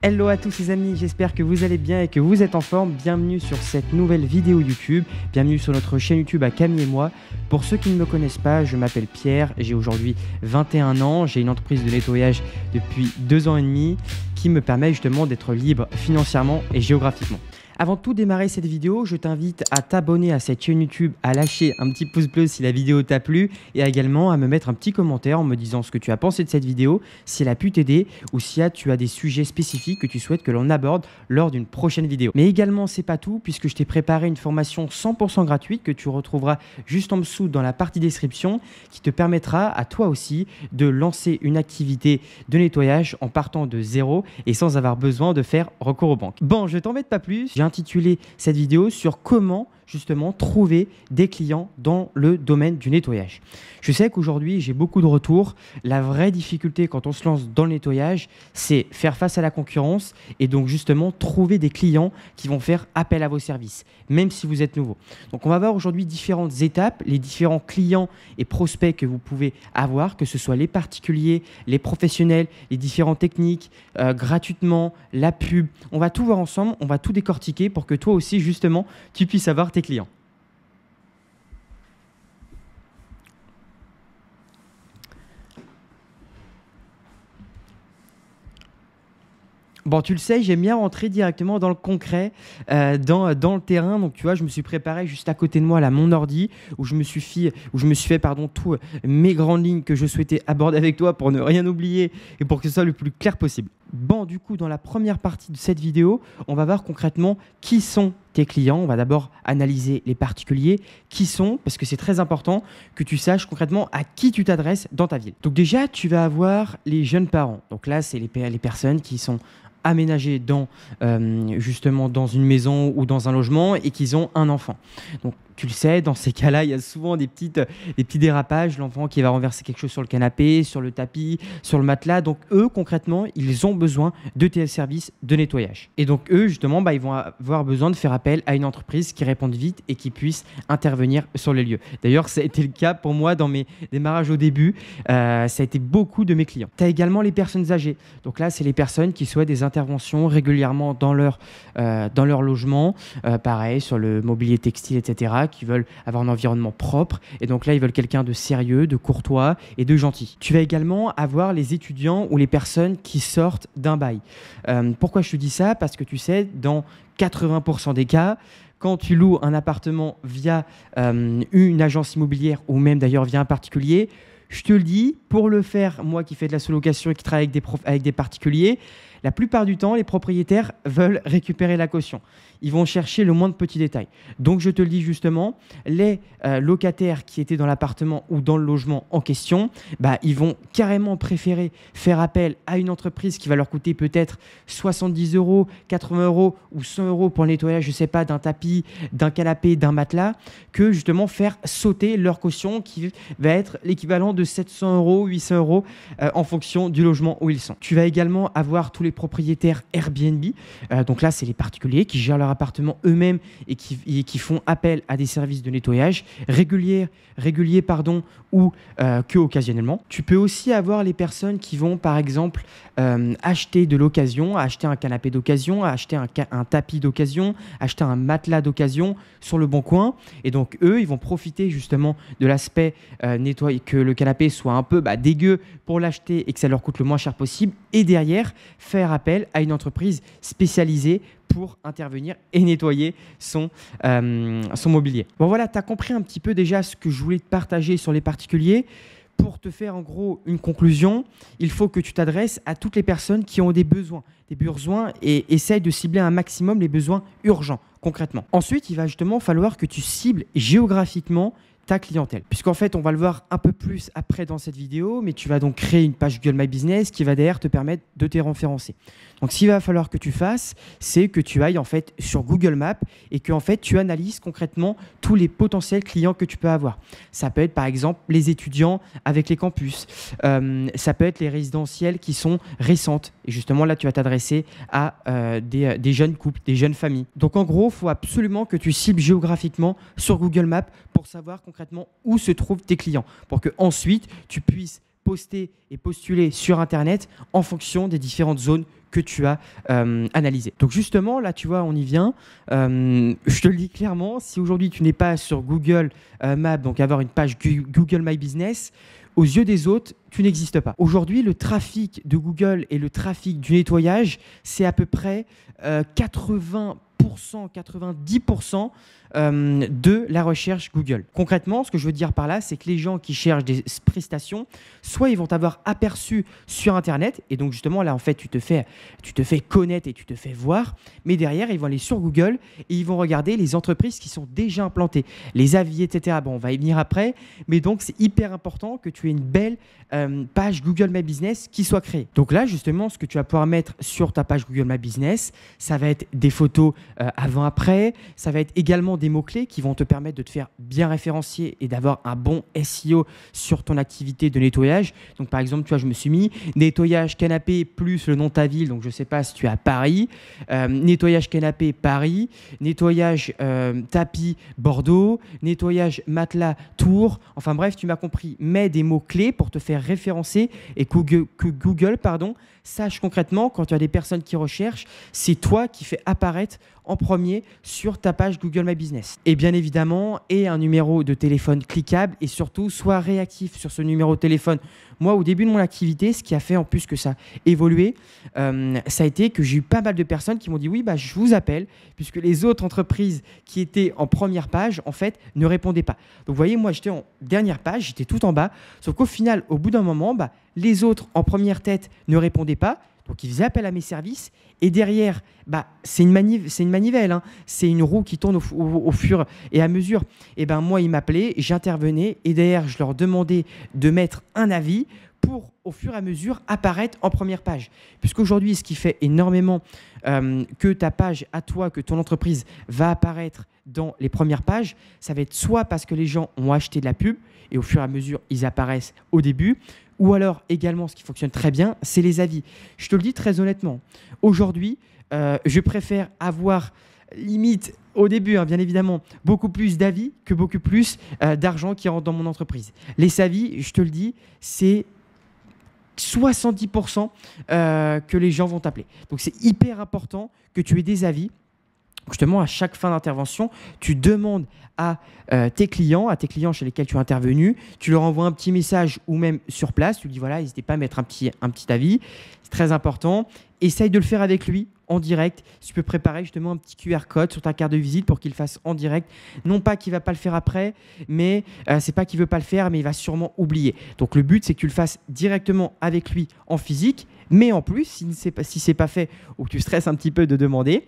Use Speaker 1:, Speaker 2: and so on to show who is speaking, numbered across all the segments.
Speaker 1: Hello à tous les amis, j'espère que vous allez bien et que vous êtes en forme. Bienvenue sur cette nouvelle vidéo YouTube, bienvenue sur notre chaîne YouTube à Camille et moi. Pour ceux qui ne me connaissent pas, je m'appelle Pierre, j'ai aujourd'hui 21 ans, j'ai une entreprise de nettoyage depuis 2 ans et demi qui me permet justement d'être libre financièrement et géographiquement. Avant de tout démarrer cette vidéo, je t'invite à t'abonner à cette chaîne YouTube, à lâcher un petit pouce bleu si la vidéo t'a plu et également à me mettre un petit commentaire en me disant ce que tu as pensé de cette vidéo, si elle a pu t'aider ou si tu as des sujets spécifiques que tu souhaites que l'on aborde lors d'une prochaine vidéo. Mais également, c'est pas tout puisque je t'ai préparé une formation 100% gratuite que tu retrouveras juste en dessous dans la partie description qui te permettra à toi aussi de lancer une activité de nettoyage en partant de zéro et sans avoir besoin de faire recours aux banques. Bon, je t'embête pas plus. J'ai intitulé cette vidéo sur comment justement trouver des clients dans le domaine du nettoyage. Je sais qu'aujourd'hui, j'ai beaucoup de retours. La vraie difficulté quand on se lance dans le nettoyage, c'est faire face à la concurrence et donc justement trouver des clients qui vont faire appel à vos services, même si vous êtes nouveau. Donc on va voir aujourd'hui différentes étapes, les différents clients et prospects que vous pouvez avoir, que ce soit les particuliers, les professionnels, les différentes techniques, gratuitement, la pub. On va tout voir ensemble, on va tout décortiquer pour que toi aussi justement, tu puisses avoir tes clients. Bon, tu le sais, j'aime bien rentrer directement dans le concret, dans le terrain. Donc, tu vois, je me suis préparé juste à côté de moi, là, mon ordi, où je me suis fait, tous mes grandes lignes que je souhaitais aborder avec toi pour ne rien oublier et pour que ce soit le plus clair possible. Bon, du coup, dans la première partie de cette vidéo, on va voir concrètement qui sont tes clients. On va d'abord analyser les particuliers, qui sont, parce que c'est très important que tu saches concrètement à qui tu t'adresses dans ta ville. Donc déjà, tu vas avoir les jeunes parents. Donc là, c'est les personnes qui sont aménagées justement dans une maison ou dans un logement et qui ont un enfant. Donc, tu le sais, dans ces cas-là, il y a souvent des petits dérapages. L'enfant qui va renverser quelque chose sur le canapé, sur le tapis, sur le matelas. Donc, eux, concrètement, ils ont besoin de tes services de nettoyage. Et donc, eux, justement, ils vont avoir besoin de faire appel à une entreprise qui réponde vite et qui puisse intervenir sur les lieux. D'ailleurs, ça a été le cas pour moi dans mes démarrages au début. Ça a été beaucoup de mes clients. Tu as également les personnes âgées. Donc là, c'est les personnes qui souhaitent des interventions régulièrement dans leur logement. Pareil, sur le mobilier textile, etc., qui veulent avoir un environnement propre. Et donc là, ils veulent quelqu'un de sérieux, de courtois et de gentil. Tu vas également avoir les étudiants ou les personnes qui sortent d'un bail. Pourquoi je te dis ça? Parce que tu sais, dans 80% des cas, quand tu loues un appartement via une agence immobilière ou même d'ailleurs via un particulier, je te le dis, pour le faire, moi qui fais de la sous-location et qui travaille avec des particuliers, la plupart du temps, les propriétaires veulent récupérer la caution. Ils vont chercher le moindre petit détail. Donc, je te le dis justement, les locataires qui étaient dans l'appartement ou dans le logement en question, ils vont carrément préférer faire appel à une entreprise qui va leur coûter peut-être 70 €, 80 € ou 100 € pour le nettoyage, je ne sais pas, d'un tapis, d'un canapé, d'un matelas, que justement faire sauter leur caution qui va être l'équivalent de 700 €, 800 € en fonction du logement où ils sont. Tu vas également avoir tous les propriétaires Airbnb. Donc là, c'est les particuliers qui gèrent leur appartement eux-mêmes et qui font appel à des services de nettoyage réguliers ou que occasionnellement. Tu peux aussi avoir les personnes qui vont, par exemple, acheter de l'occasion, acheter un canapé d'occasion, acheter un tapis d'occasion, acheter un matelas d'occasion sur le bon coin. Et donc, eux, ils vont profiter justement de l'aspect nettoyer, que le canapé soit un peu dégueu pour l'acheter et que ça leur coûte le moins cher possible. Et derrière, faire appel à une entreprise spécialisée pour intervenir et nettoyer son mobilier. Bon voilà, tu as compris un petit peu déjà ce que je voulais te partager sur les particuliers. Pour te faire en gros une conclusion, il faut que tu t'adresses à toutes les personnes qui ont des besoins et essaye de cibler un maximum les besoins urgents concrètement. Ensuite, il va justement falloir que tu cibles géographiquement ta clientèle. Puisqu'en fait, on va le voir un peu plus après dans cette vidéo, mais tu vas donc créer une page Google My Business qui va derrière te permettre de te référencer. Donc, ce qu'il va falloir que tu fasses, c'est que tu ailles en fait sur Google Maps et que en fait, tu analyses concrètement tous les potentiels clients que tu peux avoir. Ça peut être par exemple les étudiants avec les campus. Ça peut être les résidentiels qui sont récentes. Et justement, là, tu vas t'adresser à des jeunes couples, des jeunes familles. Donc, en gros, il faut absolument que tu cibles géographiquement sur Google Maps pour savoir concrètement où se trouvent tes clients, pour que ensuite tu puisses poster et postuler sur Internet en fonction des différentes zones que tu as analysé. Donc justement, là, tu vois, on y vient. Je te le dis clairement, si aujourd'hui tu n'es pas sur Google Maps, donc avoir une page Google My Business, aux yeux des autres, tu n'existes pas. Aujourd'hui, le trafic de Google et le trafic du nettoyage, c'est à peu près 80%, 90% de la recherche Google. Concrètement, ce que je veux dire par là, c'est que les gens qui cherchent des prestations, soit ils vont t'avoir aperçu sur Internet, et donc justement là, en fait, tu te fais connaître et tu te fais voir, mais derrière, ils vont aller sur Google et ils vont regarder les entreprises qui sont déjà implantées, les avis, etc. Bon, on va y venir après, mais donc c'est hyper important que tu aies une belle page Google My Business qui soit créée. Donc là, justement, ce que tu vas pouvoir mettre sur ta page Google My Business, ça va être des photos avant-après, ça va être également des mots-clés qui vont te permettre de te faire bien référencier et d'avoir un bon SEO sur ton activité de nettoyage. Donc par exemple, tu vois, je me suis mis nettoyage canapé plus le nom de ta ville, donc je ne sais pas si tu es à Paris, nettoyage canapé Paris, nettoyage tapis Bordeaux, nettoyage matelas Tours, enfin bref, tu m'as compris, mets des mots-clés pour te faire référencer et que Google sache concrètement quand tu as des personnes qui recherchent, c'est toi qui fais apparaître en premier sur ta page Google My Business. Et bien évidemment, et un numéro de téléphone cliquable et surtout, sois réactif sur ce numéro de téléphone. Moi, au début de mon activité, ce qui a fait en plus que ça évolué, ça a été que j'ai eu pas mal de personnes qui m'ont dit « Oui, je vous appelle », puisque les autres entreprises qui étaient en première page, en fait, ne répondaient pas. Donc, vous voyez, moi, j'étais en dernière page, j'étais tout en bas, sauf qu'au final, au bout d'un moment, les autres en première tête ne répondaient pas. Donc, ils faisaient appel à mes services. Et derrière, c'est une manivelle, hein. C'est une roue qui tourne au fur et à mesure. Et moi, ils m'appelaient, j'intervenais. Et derrière, je leur demandais de mettre un avis pour, au fur et à mesure, apparaître en première page. Puisqu'aujourd'hui, ce qui fait énormément que ta page à toi, que ton entreprise va apparaître dans les premières pages, ça va être soit parce que les gens ont acheté de la pub et au fur et à mesure, ils apparaissent au début, ou alors également, ce qui fonctionne très bien, c'est les avis. Je te le dis très honnêtement, aujourd'hui, je préfère avoir limite au début, bien évidemment, beaucoup plus d'avis que beaucoup plus d'argent qui rentre dans mon entreprise. Les avis, je te le dis, c'est 70% que les gens vont t'appeler. Donc, c'est hyper important que tu aies des avis. Justement, à chaque fin d'intervention, tu demandes à tes clients chez lesquels tu es intervenu, tu leur envoies un petit message ou même sur place, tu lui dis voilà, n'hésitez pas à mettre un petit avis, c'est très important. Essaye de le faire avec lui en direct. Si tu peux préparer justement un petit QR code sur ta carte de visite pour qu'il le fasse en direct. Non pas qu'il ne va pas le faire après, mais c'est pas qu'il ne veut pas le faire, mais il va sûrement oublier. Donc le but, c'est que tu le fasses directement avec lui en physique. Mais en plus, si ce n'est pas fait ou que tu stresses un petit peu de demander,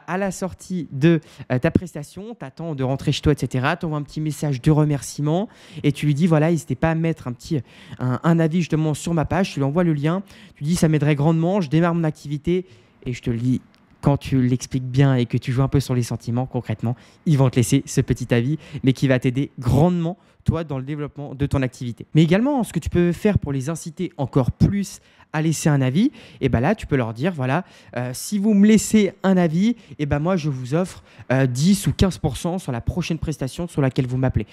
Speaker 1: à la sortie de ta prestation, tu attends de rentrer chez toi, etc. Tu envoies un petit message de remerciement et tu lui dis voilà, n'hésitez pas à mettre un avis justement sur ma page. Tu lui envoies le lien. Tu dis ça m'aiderait grandement. Je démarre mon activité et je te le dis. Quand tu l'expliques bien et que tu joues un peu sur les sentiments, concrètement, ils vont te laisser ce petit avis, mais qui va t'aider grandement, toi, dans le développement de ton activité. Mais également, ce que tu peux faire pour les inciter encore plus à laisser un avis, là, tu peux leur dire, voilà, si vous me laissez un avis, moi, je vous offre 10 ou 15% sur la prochaine prestation sur laquelle vous m'appelez.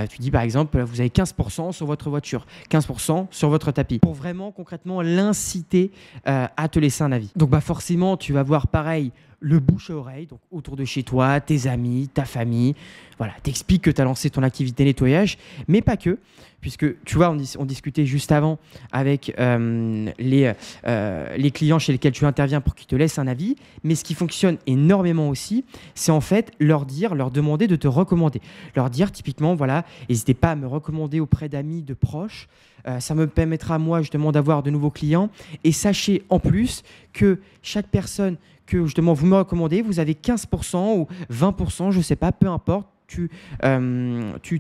Speaker 1: Tu dis, par exemple, vous avez 15% sur votre voiture, 15% sur votre tapis, pour vraiment, concrètement, l'inciter à te laisser un avis. Donc, forcément, tu vas voir pareil, le bouche à oreille, donc autour de chez toi, tes amis, ta famille. Voilà, t'expliques que tu as lancé ton activité nettoyage, mais pas que, puisque tu vois, on discutait juste avant avec les clients chez lesquels tu interviens pour qu'ils te laissent un avis, mais ce qui fonctionne énormément aussi, c'est en fait leur demander de te recommander. Leur dire typiquement, voilà, n'hésitez pas à me recommander auprès d'amis, de proches, ça me permettra moi justement d'avoir de nouveaux clients et sachez en plus que chaque personne que justement vous me recommandez, vous avez 15% ou 20%, je ne sais pas, peu importe,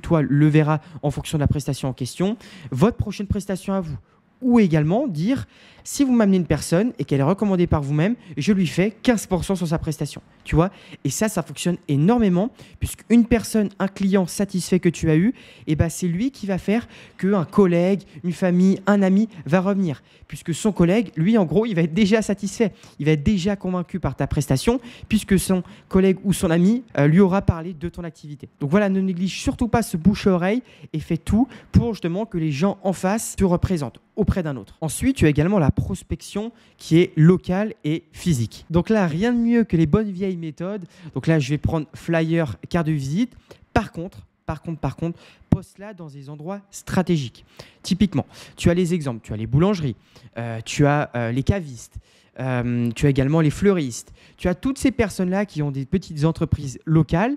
Speaker 1: toi, le verras en fonction de la prestation en question, votre prochaine prestation à vous. Ou également dire, si vous m'amenez une personne et qu'elle est recommandée par vous-même, je lui fais 15% sur sa prestation. Tu vois ? Et ça fonctionne énormément puisqu'une personne, un client satisfait que tu as eu, c'est lui qui va faire qu'un collègue, une famille, un ami va revenir. Puisque son collègue, lui, en gros, il va être déjà satisfait. Il va être déjà convaincu par ta prestation puisque son collègue ou son ami lui aura parlé de ton activité. Donc voilà, ne néglige surtout pas ce bouche-à-oreille et fais tout pour justement que les gens en face te représentent auprès d'un autre. Ensuite, tu as également la prospection qui est locale et physique. Donc là, rien de mieux que les bonnes vieilles méthodes. Donc là, je vais prendre flyer, carte de visite. Par contre, poste-la dans des endroits stratégiques. Typiquement, tu as les exemples, tu as les boulangeries, tu as les cavistes, tu as également les fleuristes, tu as toutes ces personnes-là qui ont des petites entreprises locales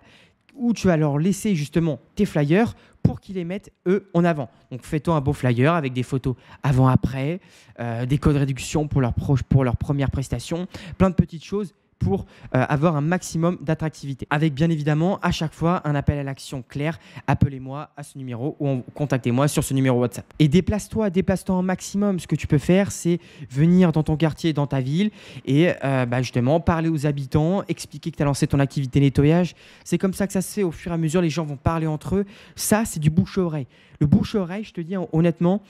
Speaker 1: où tu vas leur laisser justement tes flyers pour qu'ils les mettent eux en avant. Donc fais-toi un beau flyer avec des photos avant-après, des codes réduction pour leur première prestation, plein de petites choses pour avoir un maximum d'attractivité. Avec bien évidemment à chaque fois un appel à l'action clair. Appelez-moi à ce numéro ou contactez-moi sur ce numéro WhatsApp. Et déplace-toi un maximum. Ce que tu peux faire, c'est venir dans ton quartier, dans ta ville et justement parler aux habitants, expliquer que tu as lancé ton activité nettoyage. C'est comme ça que ça se fait. Au fur et à mesure, les gens vont parler entre eux. Ça, c'est du bouche-à-oreille. Le bouche-à-oreille, je te dis honnêtement,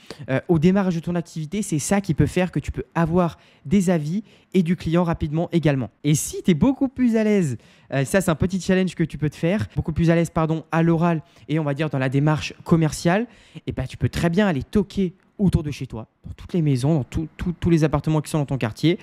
Speaker 1: au démarrage de ton activité, c'est ça qui peut faire que tu peux avoir des avis et du client rapidement également. Et si tu es beaucoup plus à l'aise, ça c'est un petit challenge que tu peux te faire, beaucoup plus à l'aise à l'oral et on va dire dans la démarche commerciale, et tu peux très bien aller toquer autour de chez toi, dans toutes les maisons, dans tous les appartements qui sont dans ton quartier.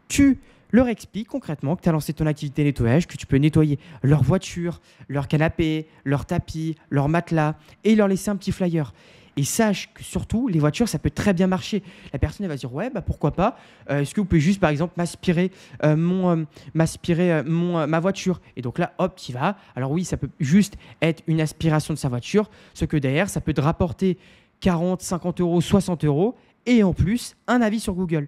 Speaker 1: Tu leur expliques concrètement que tu as lancé ton activité nettoyage, que tu peux nettoyer leur voiture, leur canapé, leur tapis, leur matelas et leur laisser un petit flyer. Et sache que surtout, les voitures, ça peut très bien marcher. La personne elle va se dire, ouais, pourquoi pas. Est-ce que vous pouvez juste, par exemple, m'aspirer ma voiture. Et donc là, hop, tu y vas. Alors oui, ça peut juste être une aspiration de sa voiture, ce que derrière, ça peut te rapporter 40, 50 euros, 60 euros et en plus, un avis sur Google.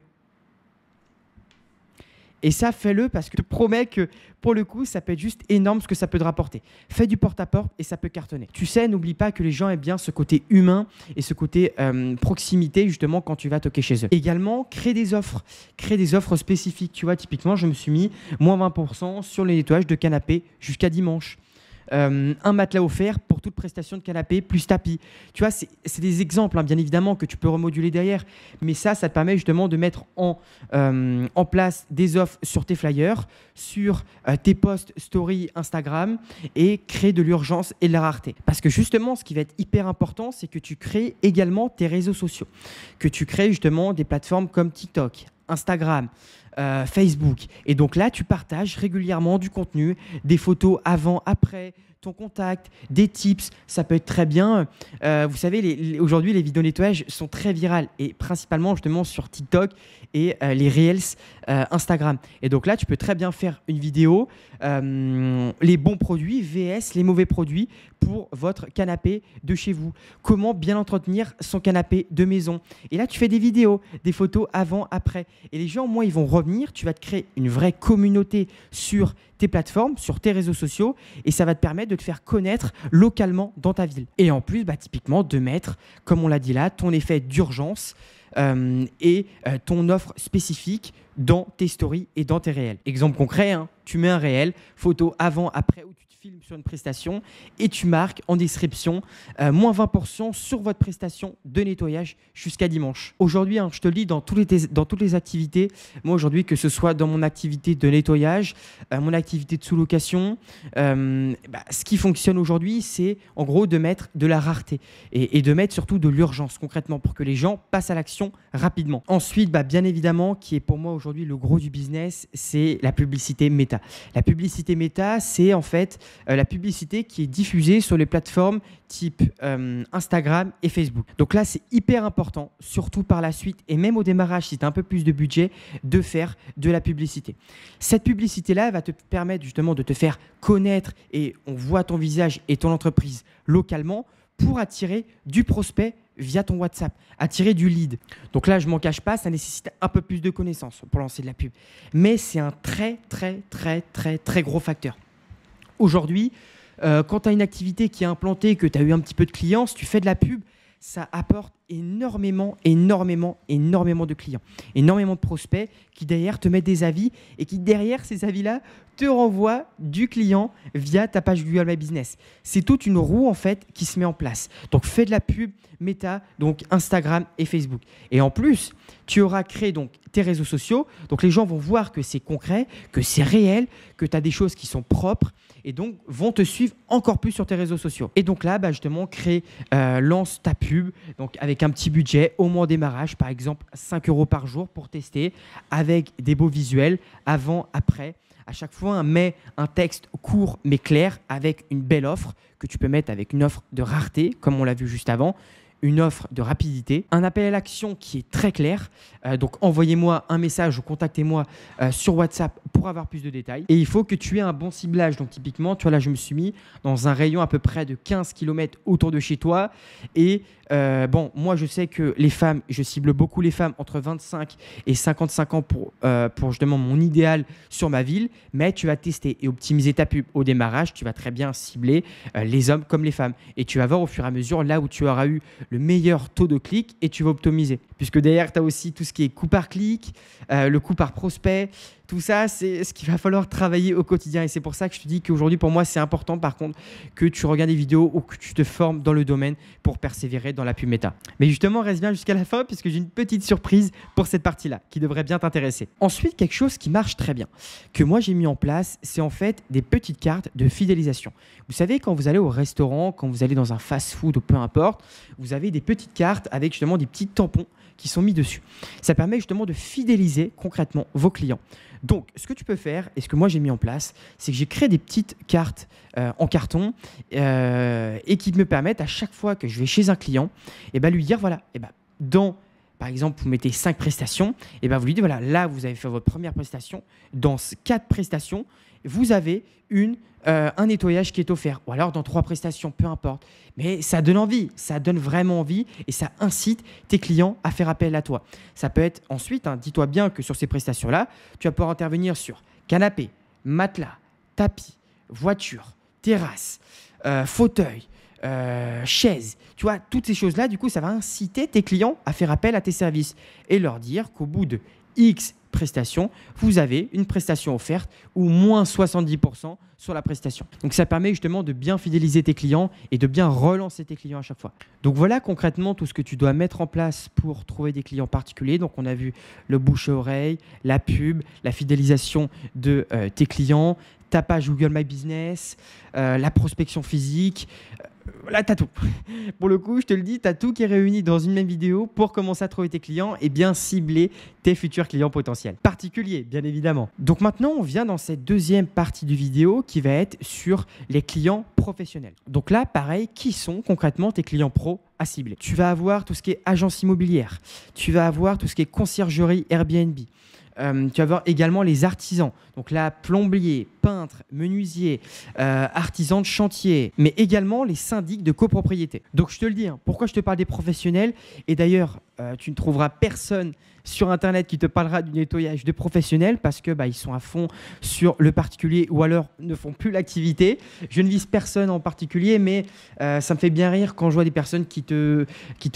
Speaker 1: Et ça, fais-le parce que je te promets que pour le coup, ça peut être juste énorme ce que ça peut te rapporter. Fais du porte-à-porte et ça peut cartonner. Tu sais, n'oublie pas que les gens aiment bien ce côté humain et ce côté proximité justement quand tu vas toquer chez eux. Également, crée des offres spécifiques. Tu vois, typiquement, je me suis mis moins 20% sur les nettoyages de canapé jusqu'à dimanche. Un matelas offert pour toute prestation de canapé plus tapis. Tu vois, c'est des exemples, bien évidemment, que tu peux remoduler derrière. Mais ça te permet justement de mettre en place des offres sur tes flyers, sur tes posts story Instagram et créer de l'urgence et de la rareté. Parce que justement, ce qui va être hyper important, c'est que tu crées également tes réseaux sociaux. Que tu crées justement des plateformes comme TikTok, Instagram, Facebook. Et donc là, tu partages régulièrement du contenu, des photos avant, après, ton contact, des tips. Ça peut être très bien. Vous savez, aujourd'hui, les vidéos nettoyage sont très virales et principalement justement sur TikTok et les Reels Instagram. Et donc là, tu peux très bien faire une vidéo, les bons produits vs les mauvais produits pour votre canapé de chez vous. Comment bien entretenir son canapé de maison. Et là, tu fais des vidéos, des photos avant, après. Et les gens, moi, ils vont revenir. Tu vas te créer une vraie communauté sur tes plateformes, sur tes réseaux sociaux et ça va te permettre de te faire connaître localement dans ta ville. Et en plus, typiquement, de mettre, comme on l'a dit là, ton effet d'urgence et ton offre spécifique dans tes stories et dans tes réels. Exemple concret, tu mets un réel, photo avant, après, où tu te filmes sur une prestation et tu marques en description moins 20% sur votre prestation de nettoyage jusqu'à dimanche. Aujourd'hui, je te le dis, dans toutes les activités, moi aujourd'hui, que ce soit dans mon activité de nettoyage, mon activité de sous-location, ce qui fonctionne aujourd'hui, c'est en gros de mettre de la rareté et de mettre surtout de l'urgence concrètement pour que les gens passent à l'action rapidement. Ensuite, bien évidemment, qui est pour moi aujourd'hui le gros du business, c'est la publicité méta. La publicité méta, c'est en fait la publicité qui est diffusée sur les plateformes type Instagram et Facebook. Donc là, c'est hyper important, surtout par la suite et même au démarrage, si tu as un peu plus de budget, de faire de la publicité. Cette publicité-là va te permettre justement de te faire connaître et on voit ton visage et ton entreprise localement pour attirer du prospect via ton WhatsApp, attirer du lead. Donc là, je ne m'en cache pas, ça nécessite un peu plus de connaissances pour lancer de la pub. Mais c'est un très, très, très, très, très gros facteur. Aujourd'hui, quand tu as une activité qui est implantée, que tu as eu un petit peu de clients, si tu fais de la pub, ça apporte énormément de clients, énormément de prospects qui derrière te mettent des avis et qui derrière ces avis-là te renvoient du client via ta page Google My Business. C'est toute une roue en fait qui se met en place. Donc fais de la pub méta, donc Instagram et Facebook. Et en plus, tu auras créé donc tes réseaux sociaux. Donc les gens vont voir que c'est concret, que c'est réel, que tu as des choses qui sont propres et donc vont te suivre encore plus sur tes réseaux sociaux. Et donc là, justement, lance ta pub donc avec avec un petit budget, au moins au démarrage, par exemple 5 € par jour pour tester, avec des beaux visuels, avant, après. À chaque fois, mets un texte court mais clair avec une belle offre que tu peux mettre avec une offre de rareté, comme on l'a vu juste avant, une offre de rapidité, un appel à l'action qui est très clair. Donc, envoyez-moi un message ou contactez-moi sur WhatsApp pour avoir plus de détails. Et il faut que tu aies un bon ciblage. Donc, typiquement, tu vois, là, je me suis mis dans un rayon à peu près de 15 km autour de chez toi. Et bon, moi, je sais que les femmes, je cible beaucoup les femmes entre 25 et 55 ans pour justement mon idéal sur ma ville. Mais tu vas tester et optimiser ta pub au démarrage. Tu vas très bien cibler les hommes comme les femmes. Et tu vas voir au fur et à mesure là où tu auras eu le meilleur taux de clic et tu vas optimiser. Puisque derrière, tu as aussi tout ce qui est coût par clic, le coût par prospect. Tout ça, c'est ce qu'il va falloir travailler au quotidien. Et c'est pour ça que je te dis qu'aujourd'hui, pour moi, c'est important par contre que tu regardes des vidéos ou que tu te formes dans le domaine pour persévérer dans la pub méta. Mais justement, reste bien jusqu'à la fin puisque j'ai une petite surprise pour cette partie-là qui devrait bien t'intéresser. Ensuite, quelque chose qui marche très bien, que moi j'ai mis en place, c'est en fait des petites cartes de fidélisation. Vous savez, quand vous allez au restaurant, quand vous allez dans un fast-food ou peu importe, vous avez des petites cartes avec justement des petits tampons qui sont mis dessus. Ça permet justement de fidéliser concrètement vos clients. Donc, ce que tu peux faire, et ce que moi j'ai mis en place, c'est que j'ai créé des petites cartes en carton et qui me permettent à chaque fois que je vais chez un client, et lui dire voilà, par exemple, vous mettez 5 prestations, et vous lui dites voilà, là vous avez fait votre première prestation, dans 4 prestations, vous avez un nettoyage qui est offert, ou alors dans 3 prestations, peu importe. Mais ça donne envie, ça donne vraiment envie et ça incite tes clients à faire appel à toi. Ça peut être ensuite, dis-toi bien que sur ces prestations-là, tu vas pouvoir intervenir sur canapé, matelas, tapis, voiture, terrasse, fauteuil, chaise. Tu vois, toutes ces choses-là, du coup, ça va inciter tes clients à faire appel à tes services et leur dire qu'au bout de X prestations, vous avez une prestation offerte ou moins 70% sur la prestation. Donc, ça permet justement de bien fidéliser tes clients et de bien relancer tes clients à chaque fois. Donc, voilà concrètement tout ce que tu dois mettre en place pour trouver des clients particuliers. Donc, on a vu le bouche à oreille, la pub, la fidélisation de tes clients, ta page Google My Business, la prospection physique. Là, tu as tout. Pour le coup, je te le dis, tu as tout qui est réuni dans une même vidéo pour commencer à trouver tes clients et bien cibler tes futurs clients potentiels. Particuliers, bien évidemment. Donc maintenant, on vient dans cette deuxième partie de vidéo qui va être sur les clients professionnels. Donc là, pareil, qui sont concrètement tes clients pro à cibler? Tu vas avoir tout ce qui est agence immobilière. Tu vas avoir tout ce qui est conciergerie Airbnb. Tu vas avoir également les artisans, donc là, plombier, peintre, menuisier, artisans de chantier, mais également les syndics de copropriété. Donc je te le dis, pourquoi je te parle des professionnels? Et d'ailleurs, tu ne trouveras personne sur Internet qui te parlera du nettoyage de professionnels parce que ils sont à fond sur le particulier ou alors ne font plus l'activité. Je ne vise personne en particulier, mais ça me fait bien rire quand je vois des personnes qui te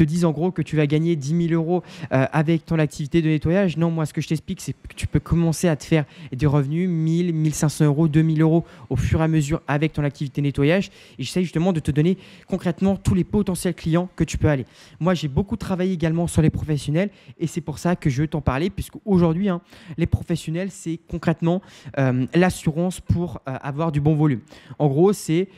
Speaker 1: disent en gros que tu vas gagner 10 000 € avec ton activité de nettoyage. Non, moi, ce que je t'explique, c'est que tu peux commencer à te faire des revenus 1 000, 1 500 €, 2 000 € au fur et à mesure avec ton activité de nettoyage. Et j'essaie justement de te donner concrètement tous les potentiels clients que tu peux aller. Moi, j'ai beaucoup travaillé également sur les professionnels et c'est pour ça que je veux t'en parler puisque aujourd'hui, les professionnels, c'est concrètement l'assurance pour avoir du bon volume. En gros, c'est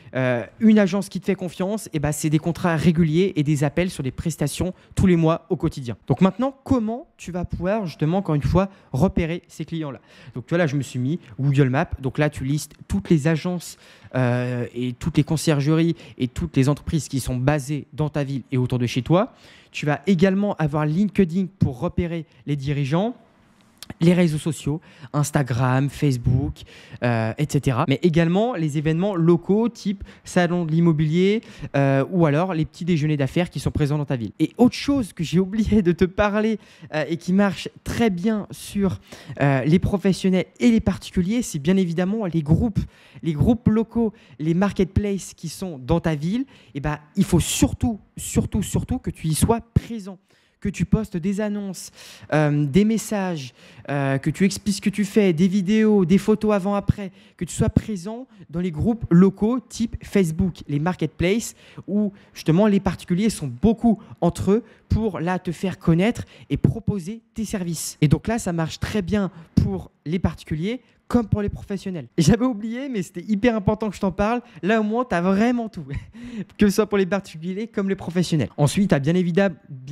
Speaker 1: une agence qui te fait confiance et c'est des contrats réguliers et des appels sur des prestations tous les mois au quotidien. Donc maintenant, comment tu vas pouvoir justement, encore une fois, repérer ces clients-là? Donc tu vois, là, je me suis mis Google Maps. Donc là, tu listes toutes les agences et toutes les conciergeries et toutes les entreprises qui sont basées dans ta ville et autour de chez toi. Tu vas également avoir LinkedIn pour repérer les dirigeants, les réseaux sociaux, Instagram, Facebook, etc. Mais également les événements locaux type salon de l'immobilier ou alors les petits déjeuners d'affaires qui sont présents dans ta ville. Et autre chose que j'ai oublié de te parler et qui marche très bien sur les professionnels et les particuliers, c'est bien évidemment les groupes locaux, les marketplaces qui sont dans ta ville. Il faut surtout que tu y sois présent, que tu postes des annonces, des messages, que tu expliques ce que tu fais, des vidéos, des photos avant-après, que tu sois présent dans les groupes locaux type Facebook, les marketplaces, où justement les particuliers sont beaucoup entre eux pour là te faire connaître et proposer tes services. Et donc là, ça marche très bien pour les particuliers comme pour les professionnels. Et j'avais oublié, mais c'était hyper important que je t'en parle. Là, au moins, tu as vraiment tout, que ce soit pour les particuliers comme les professionnels. Ensuite, tu as bien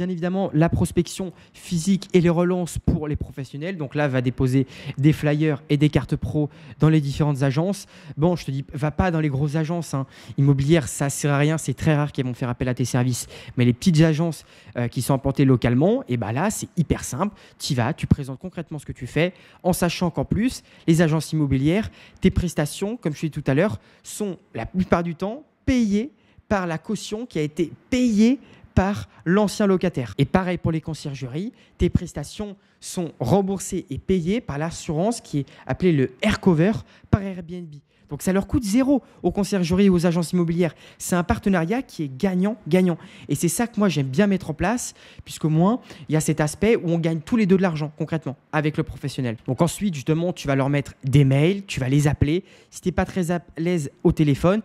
Speaker 1: évidemment la prospection physique et les relances pour les professionnels. Donc là, va déposer des flyers et des cartes pro dans les différentes agences. Bon, je te dis, va pas dans les grosses agences immobilières, ça ne sert à rien. C'est très rare qu'elles vont faire appel à tes services. Mais les petites agences qui sont implantées localement, et ben là, c'est hyper simple. Tu y vas, tu présentes concrètement ce que tu fais, en sachant qu'en plus, les agences immobilières, tes prestations, comme je l'ai dit tout à l'heure, sont la plupart du temps payées par la caution qui a été payée par l'ancien locataire. Et pareil pour les conciergeries, tes prestations sont remboursées et payées par l'assurance qui est appelée le Aircover par Airbnb. Donc ça leur coûte zéro aux conciergeries et aux agences immobilières. C'est un partenariat qui est gagnant-gagnant. Et c'est ça que moi j'aime bien mettre en place, puisqu'au moins il y a cet aspect où on gagne tous les deux de l'argent concrètement avec le professionnel. Donc ensuite justement tu vas leur mettre des mails, tu vas les appeler. Si tu n'es pas très à l'aise au téléphone,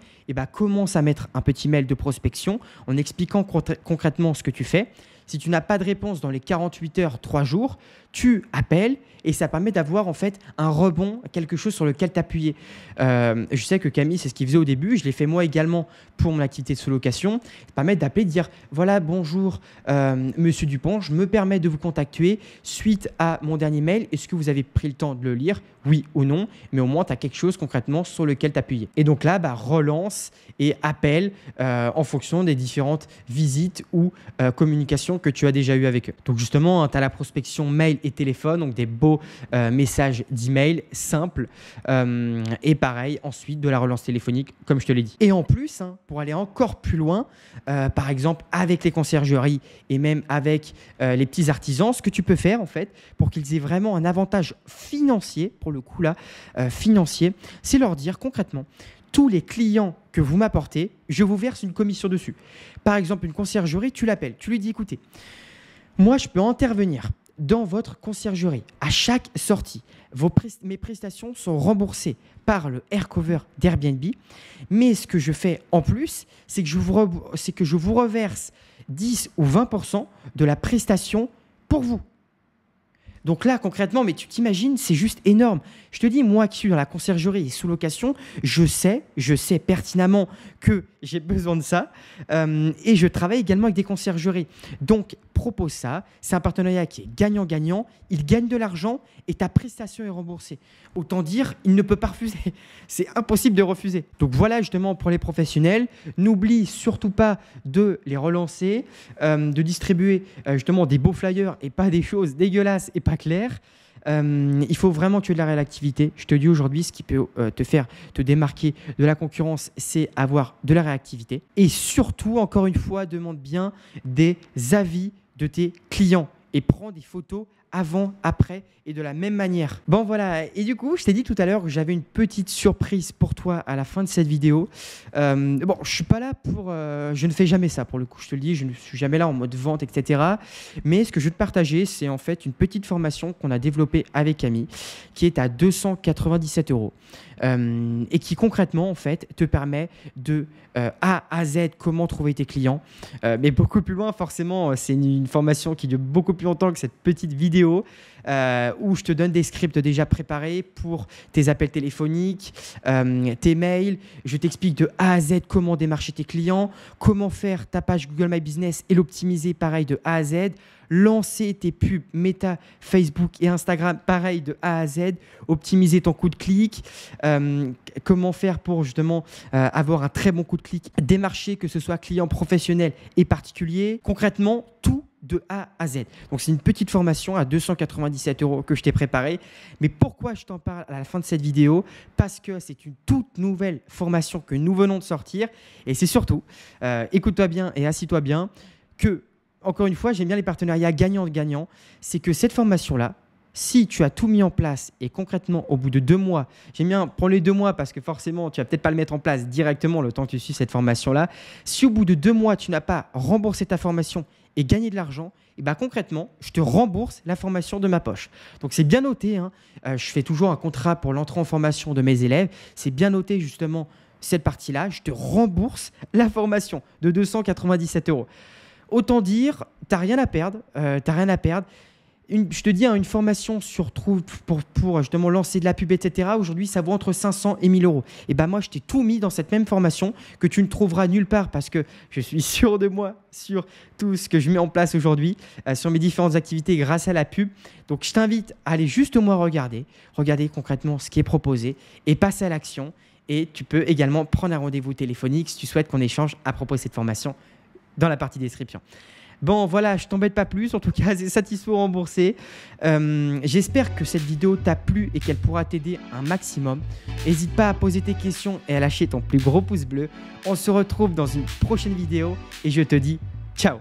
Speaker 1: commence à mettre un petit mail de prospection en expliquant concrètement ce que tu fais. Si tu n'as pas de réponse dans les 48 heures, 3 jours, tu appelles et ça permet d'avoir en fait un rebond, quelque chose sur lequel t'appuyer. Je sais que Camille, c'est ce qu'il faisait au début. Je l'ai fait moi également pour mon activité de sous-location. Ça permet d'appeler, de dire voilà, bonjour Monsieur Dupont, je me permets de vous contacter suite à mon dernier mail. Est-ce que vous avez pris le temps de le lire? Oui ou non? Mais au moins, tu as quelque chose concrètement sur lequel t'appuyer. Et donc là, relance et appelle en fonction des différentes visites ou communications que tu as déjà eues avec eux. Donc justement, tu as la prospection mail et téléphone, donc des beaux messages d'email simples. Et pareil, ensuite, de la relance téléphonique, comme je te l'ai dit. Et en plus, pour aller encore plus loin, par exemple, avec les conciergeries et même avec les petits artisans, ce que tu peux faire, en fait, pour qu'ils aient vraiment un avantage financier, pour le coup là, financier, c'est leur dire concrètement, tous les clients que vous m'apportez, je vous verse une commission dessus. Par exemple, une conciergerie, tu l'appelles, tu lui dis, écoutez, moi, je peux intervenir dans votre conciergerie à chaque sortie. Mes prestations sont remboursées par le Aircover d'Airbnb. Mais ce que je fais en plus, c'est que je vous reverse 10 ou 20% de la prestation pour vous. Donc là, concrètement, mais tu t'imagines, c'est juste énorme. Je te dis, moi qui suis dans la conciergerie et sous location, je sais pertinemment que j'ai besoin de ça et je travaille également avec des conciergeries. Donc, propose ça. C'est un partenariat qui est gagnant-gagnant. Il gagne de l'argent et ta prestation est remboursée. Autant dire, il ne peut pas refuser. C'est impossible de refuser. Donc voilà justement pour les professionnels. N'oublie surtout pas de les relancer, de distribuer justement des beaux flyers et pas des choses dégueulasses et pas claires. Il faut vraiment que tu aies de la réactivité. Je te dis aujourd'hui, ce qui peut te faire te démarquer de la concurrence, c'est avoir de la réactivité. Et surtout, encore une fois, demande bien des avis de tes clients et prends des photos avant, après et de la même manière. Bon voilà, et du coup, je t'ai dit tout à l'heure que j'avais une petite surprise pour toi à la fin de cette vidéo. Bon, je suis pas là pour... je ne fais jamais ça pour le coup, je te le dis, je ne suis jamais là en mode vente, etc. Mais ce que je veux te partager, c'est en fait une petite formation qu'on a développée avec Camille, qui est à 297 € et qui concrètement, en fait, te permet de A à Z comment trouver tes clients. Mais beaucoup plus loin, forcément, c'est une formation qui dure beaucoup plus longtemps que cette petite vidéo où je te donne des scripts déjà préparés pour tes appels téléphoniques, tes mails. Je t'explique de A à Z comment démarcher tes clients, comment faire ta page Google My Business et l'optimiser pareil de A à Z, lancer tes pubs Meta, Facebook et Instagram pareil de A à Z, optimiser ton coût de clic, comment faire pour justement avoir un très bon coût de clic, démarcher que ce soit client professionnel et particulier, concrètement tout de A à Z. Donc, c'est une petite formation à 297 € que je t'ai préparée. Mais pourquoi je t'en parle à la fin de cette vidéo? Parce que c'est une toute nouvelle formation que nous venons de sortir. Et c'est surtout, écoute-toi bien et assis-toi bien, que, encore une fois, j'aime bien les partenariats gagnant-gagnant. C'est que cette formation-là, si tu as tout mis en place et concrètement, au bout de 2 mois, j'aime bien prendre les 2 mois parce que forcément, tu ne vas peut-être pas le mettre en place directement le temps que tu suis cette formation-là. Si au bout de 2 mois, tu n'as pas remboursé ta formation et gagné de l'argent, et concrètement, je te rembourse la formation de ma poche. Donc, c'est bien noté. Je fais toujours un contrat pour l'entrée en formation de mes élèves. C'est bien noté justement cette partie-là. Je te rembourse la formation de 297 €. Autant dire, tu n'as rien à perdre. je te dis, hein, une formation sur pour justement lancer de la pub, etc. Aujourd'hui, ça vaut entre 500 et 1000 euros. Et ben moi, je t'ai tout mis dans cette même formation que tu ne trouveras nulle part parce que je suis sûr de moi, sur tout ce que je mets en place aujourd'hui, sur mes différentes activités grâce à la pub. Donc, je t'invite à aller juste au moins regarder concrètement ce qui est proposé et passer à l'action. Et tu peux également prendre un rendez-vous téléphonique si tu souhaites qu'on échange à propos de cette formation dans la partie description. Bon, voilà, je t'embête pas plus. En tout cas, c'est satisfait ou remboursé. J'espère que cette vidéo t'a plu et qu'elle pourra t'aider un maximum. N'hésite pas à poser tes questions et à lâcher ton plus gros pouce bleu. On se retrouve dans une prochaine vidéo et je te dis ciao.